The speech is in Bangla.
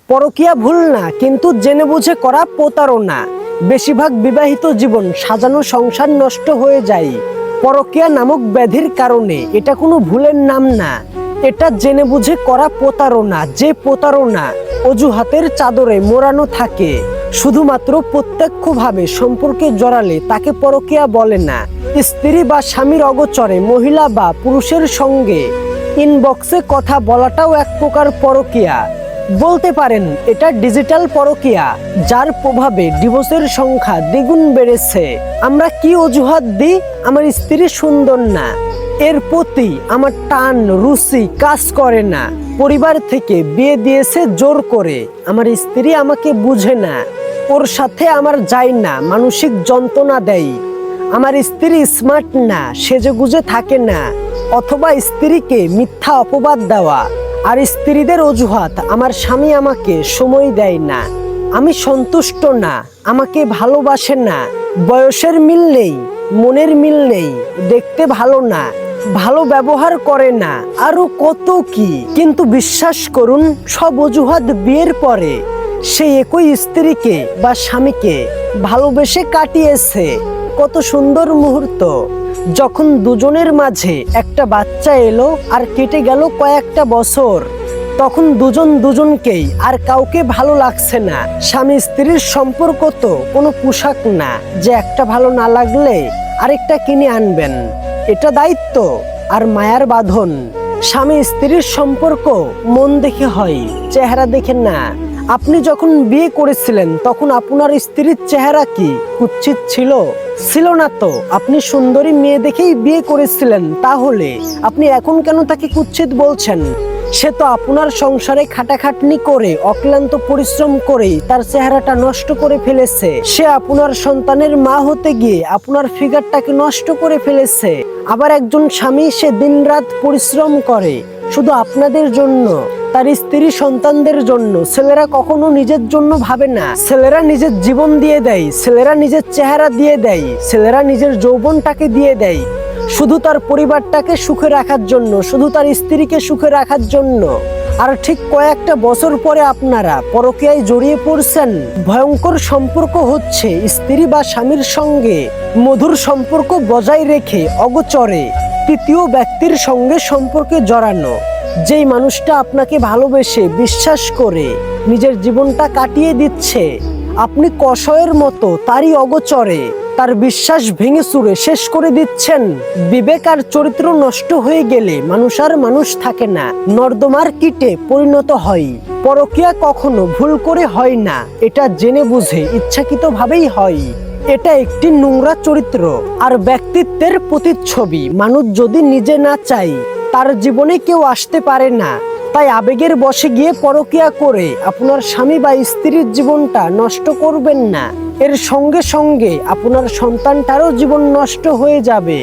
পরকীয়া ভুল না, কিন্তু জেনে বুঝে করা প্রতারণা। বেশিরভাগ বিবাহিত জীবন সাজানো সংসার নষ্ট হয়ে যায় পরকীয়া নামক ব্যাধির কারণে। এটা কোনো ভুলের নাম না, এটা জেনে বুঝে করা প্রতারণা। যে প্রতারণা অজুহাতের চাদরে মোড়ানো থাকে, শুধুমাত্র প্রত্যক্ষভাবে সম্পর্কে জড়ালে তাকে পরকীয়া বলে না। স্ত্রী বা স্বামীর অগোচরে মহিলা বা পুরুষের সঙ্গে ইনবক্সে কথা বলাটাও এক প্রকার পরকীয়া। বলতে পারেন এটা ডিজিটাল পরকীয়া, যার প্রভাবে ডিভোর্সের সংখ্যা দ্বিগুণ বেড়েছে। আমরা কি অজুহাত দিই? আমার স্ত্রী সুন্দর না, এর প্রতি আমার টান রুচি কাজ করে না, পরিবার থেকে বিয়ে দিয়েছে জোর করে, আমার স্ত্রী আমাকে বুঝে না, ওর সাথে আমার যায় না, মানসিক যন্ত্রণা দেয়, আমার স্ত্রী স্মার্ট না, সেজেগুজে থাকে না। অথবা স্ত্রীকে মিথ্যা অপবাদ দেওয়া। আর স্ত্রীদের অজুহাত, আমার স্বামী আমাকে সময় দেয় না, আমি সন্তুষ্ট না, আমাকে ভালোবাসে না, বয়সের মিল নেই, মনের মিল নেই, দেখতে ভালো না, ভালো ব্যবহার করে না, আরো কত কি। কিন্তু বিশ্বাস করুন, সব অজুহাত বিয়ের পরে সেই একই স্ত্রীকে বা স্বামীকে ভালোবেসে কাটিয়েছে কত সুন্দর মুহূর্ত। যখন দুজনের মাঝে একটা বাচ্চা এলো আর কেটে গেল কয়েকটা বছর, তখন দুজন দুজনকেই আর কাউকে ভালো লাগছে না। স্বামী স্ত্রীর সম্পর্ক তো কোনো পোশাক না যে একটা ভালো না লাগলে আরেকটা কিনে আনবেন। এটা দায়িত্ব আর মায়ার বাঁধন। স্বামী স্ত্রীর সম্পর্ক মন দেখে হয়, চেহারা দেখে না। আপনি যখন বিয়ে করেছিলেন তখন আপনার স্ত্রীর চেহারা কি কুৎসিত ছিল? ছিল না তো। আপনি সুন্দরী মেয়ে দেখেই বিয়ে করেছিলেন, তাহলে আপনি এখন কেন তাকে কুৎসিত বলছেন? সে তো আপনার সংসারে খাটাখাটনি করে অক্লান্ত পরিশ্রম করে তার চেহারাটা নষ্ট করে ফেলেছে। সে আপনার সন্তানের মা হতে গিয়ে আপনার ফিগারটাকে নষ্ট করে ফেলেছে। আবার একজন স্বামী, সে দিনরাত পরিশ্রম করে শুধু আপনাদের জন্য, তার স্ত্রী সন্তানদের জন্য। ছেলেরা কখনো নিজের জন্য ভাবে না। ছেলেরা নিজের জীবন দিয়ে দেয়, ছেলেরা নিজের চেহারা দিয়ে দেয়, ছেলেরা নিজের যৌবনটাকে দিয়ে দেয় শুধু তার পরিবারটাকে সুখে রাখার জন্য, শুধু তার স্ত্রীকে সুখে রাখার জন্য। আর ঠিক কয়েকটা বছর পরে আপনারা পরকীয়ায় জড়িয়ে পড়ছেন। ভয়ঙ্কর সম্পর্ক হচ্ছে স্ত্রী বা স্বামীর সঙ্গে মধুর সম্পর্ক বজায় রেখে অগোচরে তৃতীয় ব্যক্তির সঙ্গে সম্পর্কে জড়ানো। যেই মানুষটা আপনাকে ভালোবেসে বিশ্বাস করে নিজের জীবনটা কাটিয়ে দিচ্ছে, আপনি কষয়ের মতো তারই অগোচরে তার বিশ্বাস ভেঙে চুরে শেষ করে দিচ্ছেন। বিবেক আর চরিত্র নষ্ট হয়ে গেলে মানুষ আর মানুষ থাকে না, নর্দমার কীটে পরিণত হয়। পরকীয়া কখনো ভুল করে হয় না, এটা জেনে বুঝে ইচ্ছাকৃতভাবেই হয়। এটা একটি নোংরা চরিত্র আর ব্যক্তিত্বের প্রতিচ্ছবি। মানুষ যদি নিজে না চায়, তার জীবনে কেউ আসতে পারে না। তাই আবেগের বশে গিয়ে পরকীয়া করে আপনার স্বামী বা স্ত্রীর জীবনটা নষ্ট করবেন না। এর সঙ্গে সঙ্গে আপনার সন্তানটারও জীবন নষ্ট হয়ে যাবে।